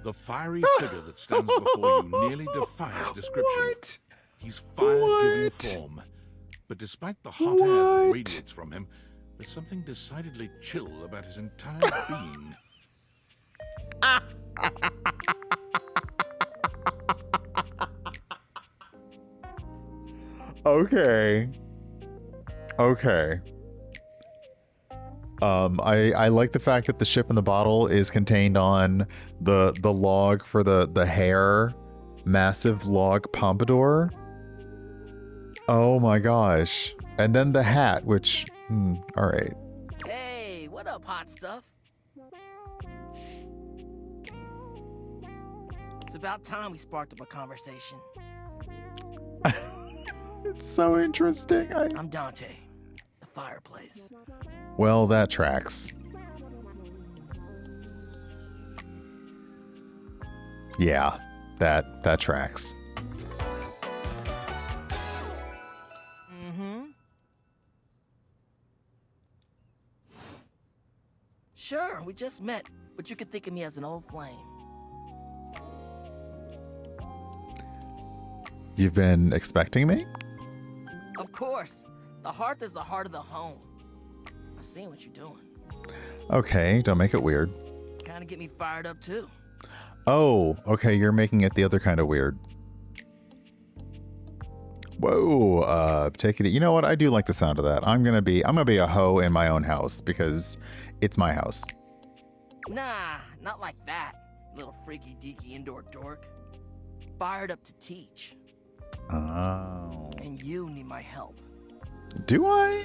The fiery figure that stands before you nearly defies description. What? He's fire-giving form, but despite the hot air that radiates from him, there's something decidedly chill about his entire being. Okay. Okay. I like the fact that the ship in the bottle is contained on the log for the hair, massive log pompadour. Oh my gosh. And then the hat, which, all right. Hey, what up, hot stuff? It's about time we sparked up a conversation. It's so interesting. I'm Dante, the fireplace. Well, that tracks. Yeah, that tracks. Mm-hmm. Sure, we just met, but you could think of me as an old flame. You've been expecting me? Of course. The hearth is the heart of the home. I seen what you're doing. Okay, don't make it weird. Kinda get me fired up too. Oh, okay, you're making it the other kind of weird. Whoa, take it. You know what? I do like the sound of that. I'm gonna be a hoe in my own house because it's my house. Nah, not like that, little freaky deaky indoor dork. Fired up to teach. Oh. And you need my help. Do I?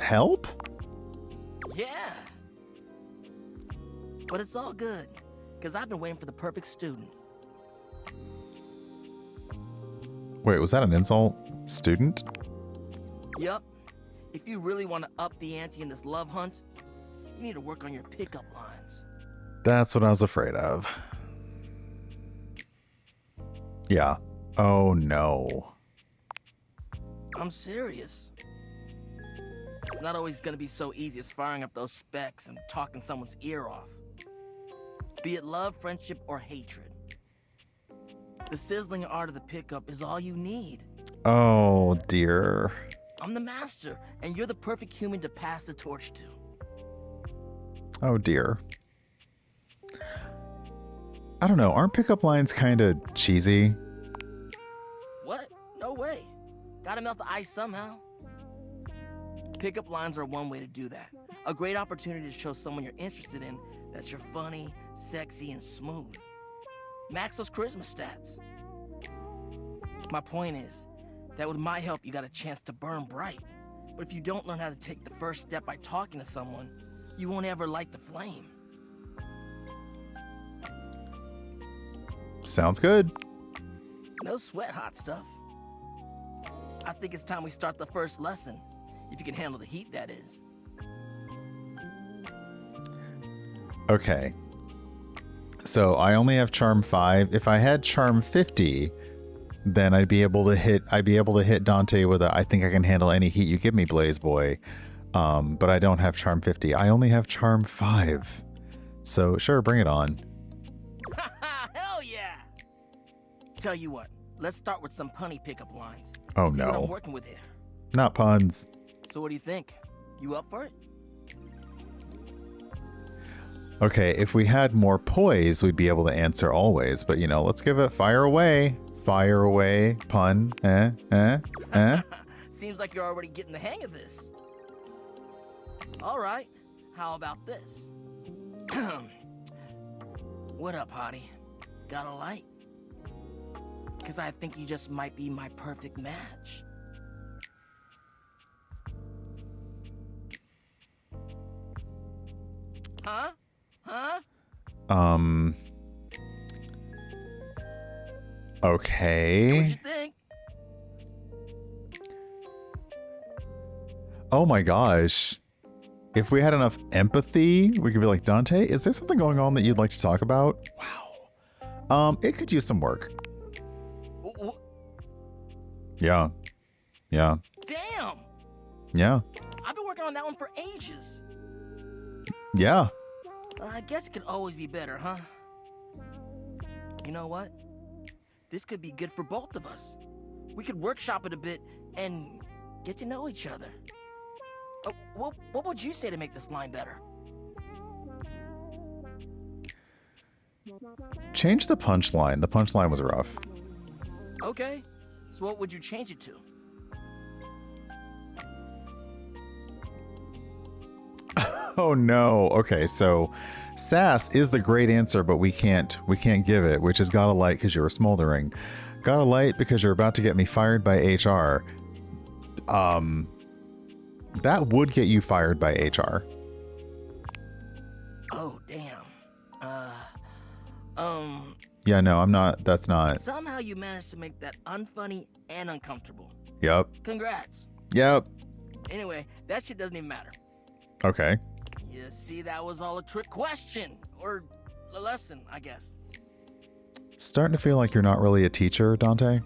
Help? Yeah. But it's all good, because I've been waiting for the perfect student. Wait, was that an insult? Student? Yup. If you really want to up the ante in this love hunt, you need to work on your pickup lines. That's what I was afraid of. Yeah. Oh no. I'm serious. It's not always gonna be so easy as firing up those specs and talking someone's ear off. Be it love, friendship, or hatred. The sizzling art of the pickup is all you need. Oh dear. I'm the master, and you're the perfect human to pass the torch to. Oh dear. I don't know. Aren't pickup lines kind of cheesy? What? No way. Gotta melt the ice somehow. Pickup lines are one way to do that. A great opportunity to show someone you're interested in that you're funny, sexy, and smooth. Max those charisma stats. My point is that with my help, you got a chance to burn bright. But if you don't learn how to take the first step by talking to someone, you won't ever light the flame. Sounds good. No sweat, hot stuff. I think it's time we start the first lesson. If you can handle the heat, that is. Okay. So I only have charm 5. If I had charm 50, then I'd be able to hit Dante with a I think I can handle any heat you give me, Blaze Boy. But I don't have charm 50. I only have charm 5. So sure, bring it on. Hell yeah! Tell you what, let's start with some punny pickup lines. Oh See what no. I'm working with here. Not puns. So what do you think? You up for it? Okay, if we had more poise, we'd be able to answer always. But, you know, let's give it fire away. Fire away. Pun. Seems like you're already getting the hang of this. All right, how about this? What up, hottie? Got a light? Because I think you just might be my perfect match. Huh? Huh? Okay. What'd you think? Oh my gosh. If we had enough empathy, we could be like, Dante, is there something going on that you'd like to talk about? Wow. It could use some work. Yeah. Yeah. Damn! Yeah. I've been working on that one for ages. Yeah. I guess it could always be better, huh? You know what? This could be good for both of us. We could workshop it a bit and get to know each other. What would you say to make this line better? Change the punchline. The punchline was rough. Okay, so what would you change it to? Oh no. Okay, so sass is the great answer, but we can't give it, which is got a light because you were smoldering. Got a light because you're about to get me fired by HR. That would get you fired by HR. Oh, damn. Yeah, no, I'm not. That's not. Somehow you managed to make that unfunny and uncomfortable. Yep. Congrats. Yep. Anyway, that shit doesn't even matter. Okay. You see, that was all a trick question. Or a lesson, I guess. Starting to feel like you're not really a teacher, Dante.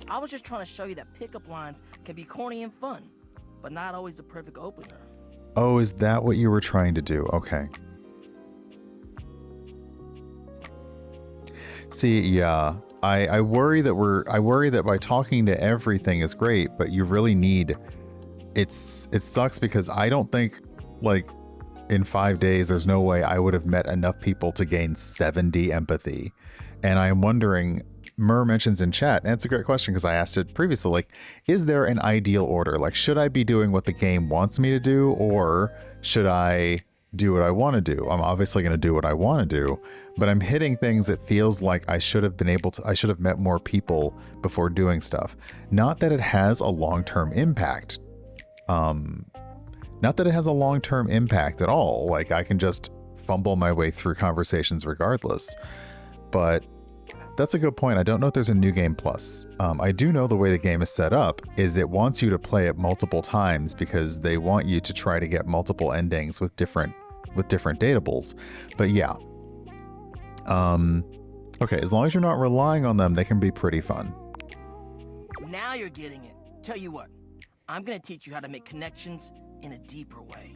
I was just trying to show you that pickup lines can be corny and fun, but not always the perfect opener. Oh, is that what you were trying to do? Okay. See, yeah. I worry that by talking to everything is great, but you really need it sucks because I don't think like in 5 days there's no way I would have met enough people to gain 70 empathy. And I'm wondering, Mur mentions in chat, and it's a great question because I asked it previously, like, is there an ideal order? Like, should I be doing what the game wants me to do, or should I do what I want to do? I'm obviously going to do what I want to do, but I'm hitting things that feels like I should have met more people before doing stuff. Not that it has a long-term impact. Not that it has a long-term impact at all. Like, I can just fumble my way through conversations regardless. But that's a good point. I don't know if there's a new game plus. I do know the way the game is set up is it wants you to play it multiple times because they want you to try to get multiple endings with different datables. But yeah. Okay, as long as you're not relying on them, they can be pretty fun. Now you're getting it. Tell you what, I'm gonna teach you how to make connections in a deeper way.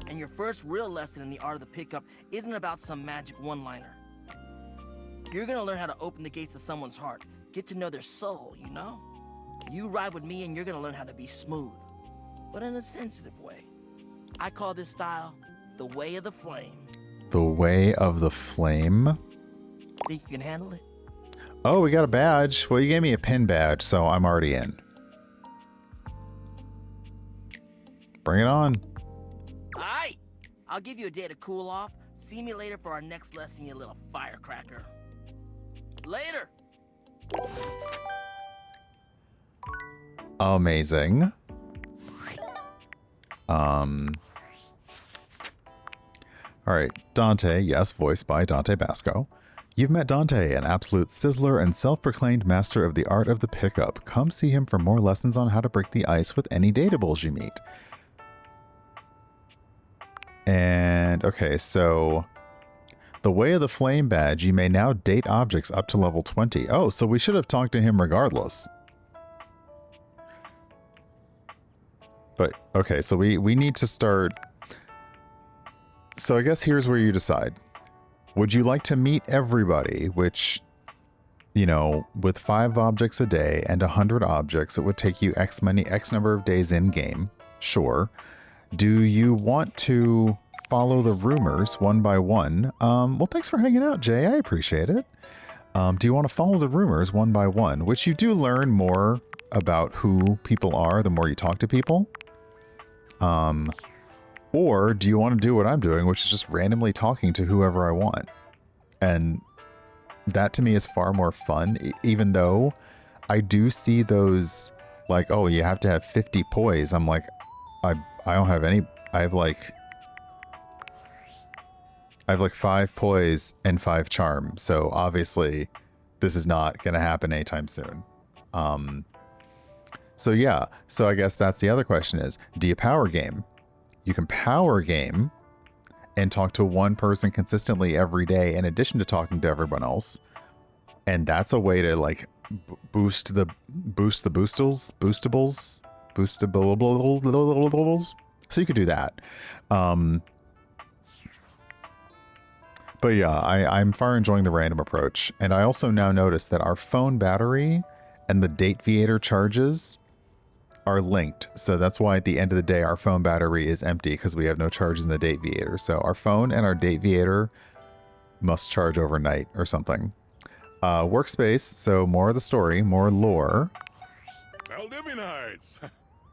And your first real lesson in the art of the pickup isn't about some magic one-liner. You're gonna learn how to open the gates to someone's heart, get to know their soul, you know? You ride with me and you're gonna learn how to be smooth, but in a sensitive way. I call this style the way of the flame. The way of the flame? Think you can handle it? Oh, we got a badge. Well, you gave me a pin badge, so I'm already in. Bring it on. Alright! I'll give you a day to cool off. See me later for our next lesson, you little firecracker. Later! Amazing. Alright, Dante, yes, voiced by Dante Basco. You've met Dante, an absolute sizzler and self-proclaimed master of the art of the pickup. Come see him for more lessons on how to break the ice with any datables you meet. And, okay, so the way of the flame badge, you may now date objects up to level 20. Oh, so we should have talked to him regardless. But, okay, so we need to start. So I guess here's where you decide. Would you like to meet everybody, which, you know, with 5 objects a day and 100 objects, it would take you X number of days in game. Sure. Do you want to follow the rumors one by one? Well, thanks for hanging out, Jay. I appreciate it. Do you want to follow the rumors one by one, which you do learn more about who people are the more you talk to people? Or do you want to do what I'm doing, which is just randomly talking to whoever I want? And that to me is far more fun, even though I do see those like, oh, you have to have 50 poise. I'm like, I don't have any. I have like 5 poise and 5 charm. So obviously this is not going to happen anytime soon. So yeah, so I guess that's the other question is, do you power game? You can power game and talk to one person consistently every day in addition to talking to everyone else. And that's a way to like boostables. So you could do that. But yeah, I'm far enjoying the random approach. And I also now notice that our phone battery and the Dateviator charges are linked. So that's why at the end of the day, our phone battery is empty because we have no charges in the Dateviator. So our phone and our Dateviator must charge overnight or something. Workspace. So more of the story, more lore. Valdivianites!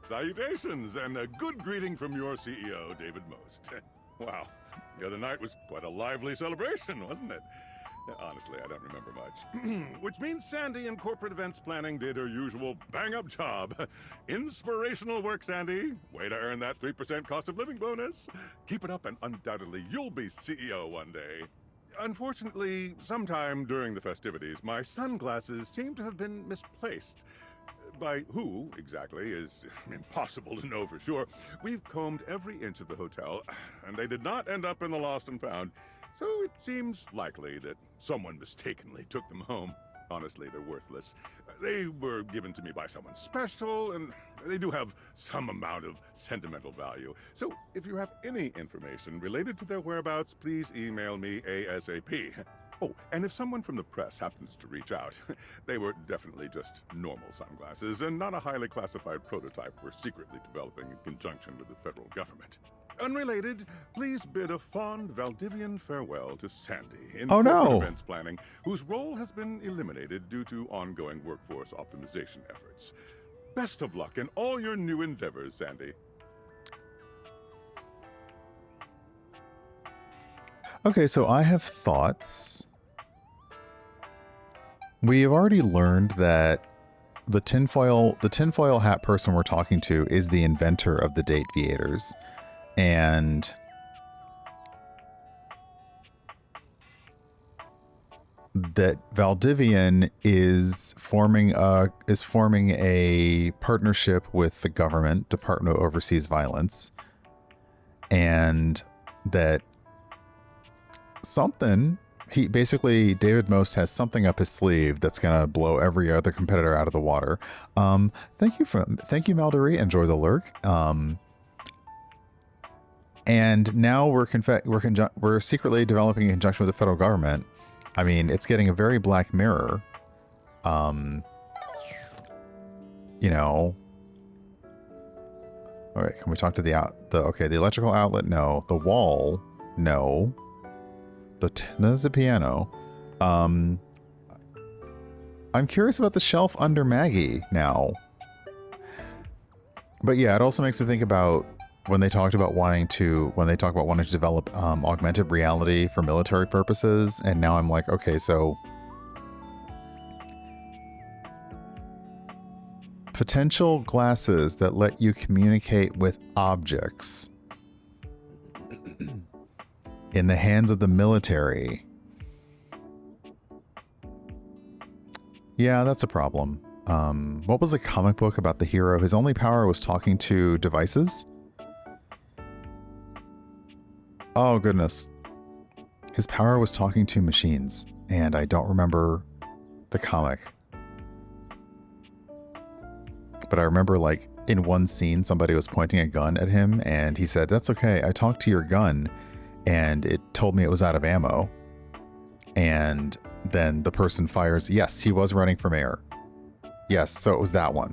Salutations and a good greeting from your CEO, David Most. Wow, the other night was quite a lively celebration, wasn't it? Honestly, I don't remember much. Which means Sandy in corporate events planning did her usual bang-up job. Inspirational work, Sandy. Way to earn that 3% cost of living bonus. Keep it up and undoubtedly you'll be CEO one day. Unfortunately, sometime during the festivities, my sunglasses seem to have been misplaced. By who, exactly, is impossible to know for sure. We've combed every inch of the hotel, and they did not end up in the lost and found. So it seems likely that someone mistakenly took them home. Honestly, they're worthless. They were given to me by someone special, and they do have some amount of sentimental value. So if you have any information related to their whereabouts, please email me ASAP. Oh, and if someone from the press happens to reach out, they were definitely just normal sunglasses and not a highly classified prototype we're secretly developing in conjunction with the federal government. Unrelated, please bid a fond Valdivian farewell to Sandy in corporate events planning, whose role has been eliminated due to ongoing workforce optimization efforts. Best of luck in all your new endeavors, Sandy. Okay, so I have thoughts. We have already learned that the tinfoil hat person we're talking to is the inventor of the Dateviators. And that Valdivian is forming a partnership with the government, Department of Overseas Violence, and that David Most has something up his sleeve that's gonna blow every other competitor out of the water. Thank you, Maldory. Enjoy the lurk. And now we're secretly developing in conjunction with the federal government. I mean, it's getting a very Black Mirror. You know. All right, can we talk to the electrical outlet? No. The wall? No. There's the piano. I'm curious about the shelf under Maggie now. But yeah, it also makes me think about when they talk about wanting to develop augmented reality for military purposes, and now I'm like, okay, so potential glasses that let you communicate with objects in the hands of the military. Yeah, that's a problem. What was the comic book about the hero? His only power was talking to devices? Oh, goodness. His power was talking to machines, and I don't remember the comic. But I remember, like, in one scene, somebody was pointing a gun at him, and he said, "That's okay, I talked to your gun, and it told me it was out of ammo." And then the person fires. Yes, he was running for mayor. Yes, so it was that one.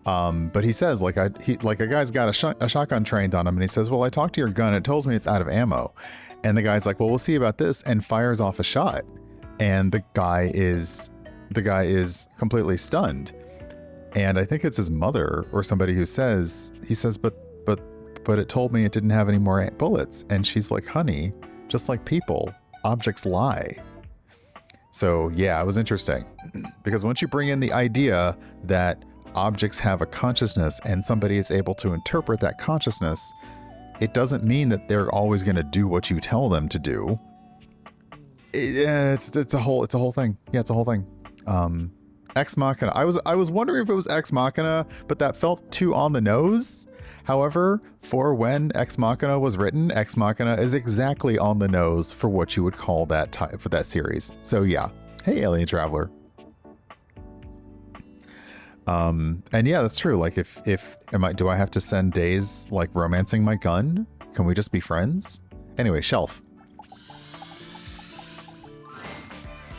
But he says, like a guy's got a shotgun trained on him, and he says, "Well, I talked to your gun. It tells me it's out of ammo." And the guy's like, "Well, we'll see about this," and fires off a shot. And the guy is completely stunned. And I think it's his mother or somebody he says, but it told me it didn't have any more bullets. And she's like, "Honey, just like people, objects lie." So yeah, it was interesting because once you bring in the idea that objects have a consciousness and somebody is able to interpret that consciousness, it doesn't mean that they're always going to do what you tell them to do. It's a whole thing. Yeah, it's a whole thing. Ex Machina. I was wondering if it was Ex Machina, but that felt too on the nose. However, for when Ex Machina was written, Ex Machina is exactly on the nose for what you would call that type for that series. So yeah. Hey, Alien Traveler. And yeah, that's true. Like do I have to send days like romancing my gun? Can we just be friends? Anyway, shelf.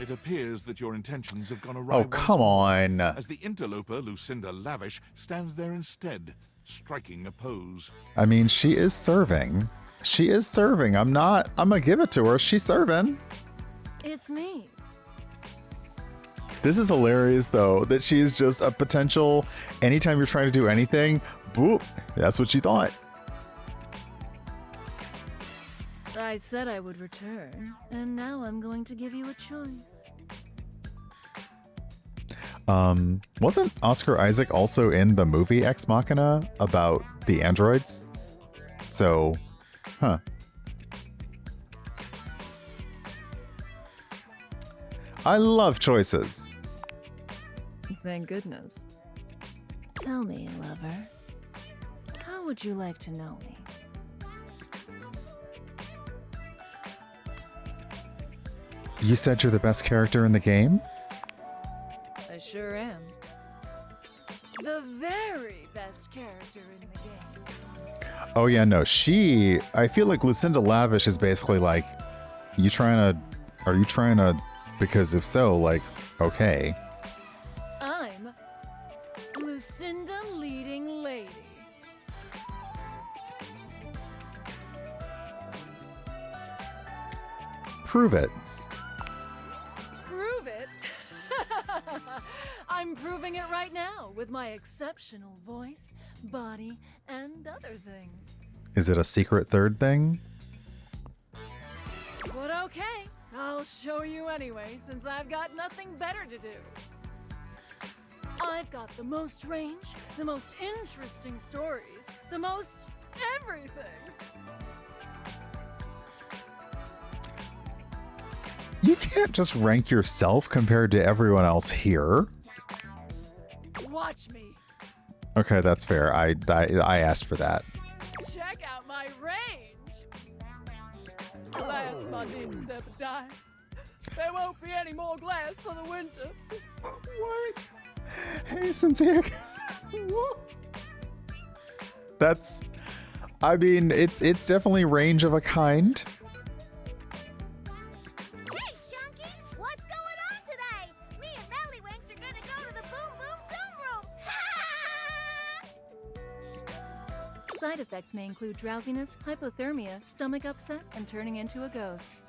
It appears that your intentions have gone awry. Oh, once come more, on. As the interloper Lucinda Lavish stands there instead, striking a pose. I mean, she is serving. She is serving. I'm gonna give it to her. She's serving. It's me. This is hilarious, though, that she's just a potential, anytime you're trying to do anything, boop, that's what she thought. I said I would return, and now I'm going to give you a choice. Wasn't Oscar Isaac also in the movie Ex Machina about the androids? So, huh. I love choices. Thank goodness. Tell me, lover, how would you like to know me? You said you're the best character in the game? I sure am. The very best character in the game. Oh yeah, no, I feel like Lucinda Lavish is basically like, are you trying to, because if so, like, okay. I'm Lucinda Leading Lady. Prove it. Prove it? I'm proving it right now with my exceptional voice, body, and other things. Is it a secret third thing? But okay, I'll show you anyway, since I've got nothing better to do. I've got the most range, the most interesting stories, the most everything. You can't just rank yourself compared to everyone else here. Watch me. Okay, that's fair. I asked for that. Check out my range. Alas, my dear Zebediah. There won't be any more glass for the winter. What? Hey, Cynthia. That's, I mean, it's definitely range of a kind. Hey, Shunky! What's going on today? Me and Mellywinks are gonna go to the Boom Boom Zoom Room! Side effects may include drowsiness, hypothermia, stomach upset, and turning into a ghost.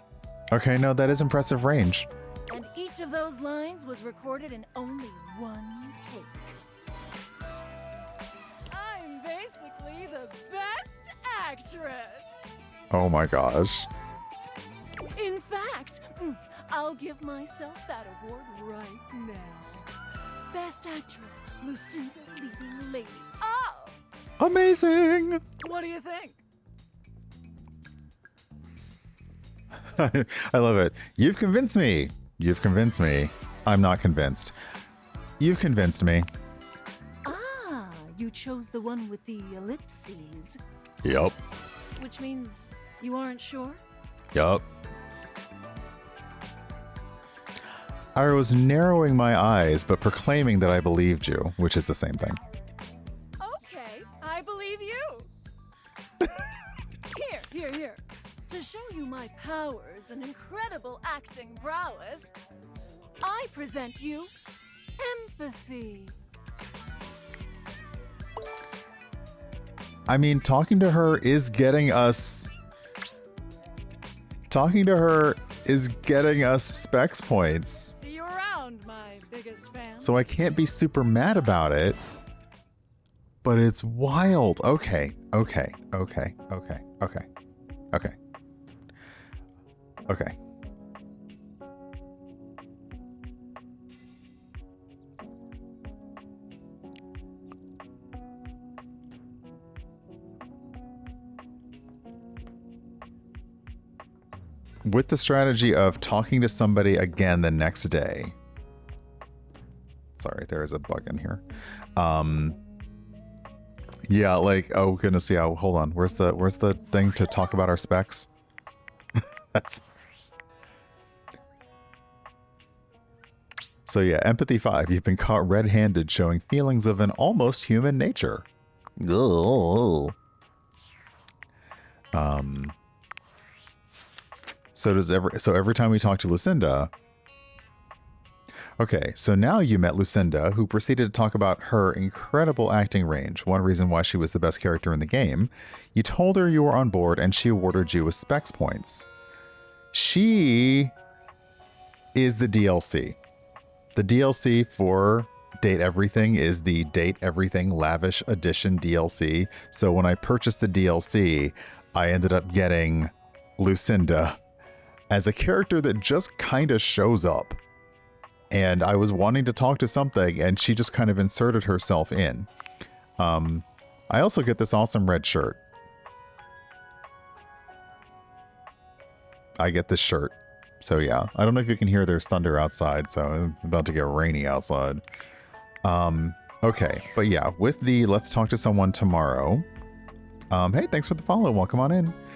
Okay, no, that is impressive range. And each of those lines was recorded in only one take. I'm basically the best actress. Oh my gosh. In fact, I'll give myself that award right now. Best Actress, Lucinda Leading Lady. Oh! Amazing. What do you think? I love it. You've convinced me. You've convinced me. I'm not convinced. You've convinced me. Ah, you chose the one with the ellipses. Yup. Which means you aren't sure? Yup. I was narrowing my eyes, but proclaiming that I believed you, which is the same thing. Okay, I believe you. Here. To show you my powers and incredible acting prowess, I present you empathy. I mean, talking to her is getting us specs points. See you around, my biggest fan. So I can't be super mad about it. But it's wild. Okay. With the strategy of talking to somebody again the next day. Sorry, there is a bug in here. Yeah, like, oh goodness, yeah, hold on. Where's the thing to talk about our specs? That's... So yeah, empathy 5. You've been caught red-handed showing feelings of an almost human nature. Ugh. So every time we talk to Lucinda, Okay, so now you met Lucinda, who proceeded to talk about her incredible acting range, one reason why she was the best character in the game. You told her you were on board, and she awarded you with specs points. She is the DLC. The DLC for Date Everything is the Date Everything Lavish Edition DLC. So when I purchased the DLC, I ended up getting Lucinda as a character that just kind of shows up. And I was wanting to talk to something, and she just kind of inserted herself in. I also get this awesome red shirt. I get this shirt. So yeah, I don't know if you can hear there's thunder outside, so it's about to get rainy outside. Okay, but yeah, with the let's talk to someone tomorrow. Hey, thanks for the follow. Welcome on in.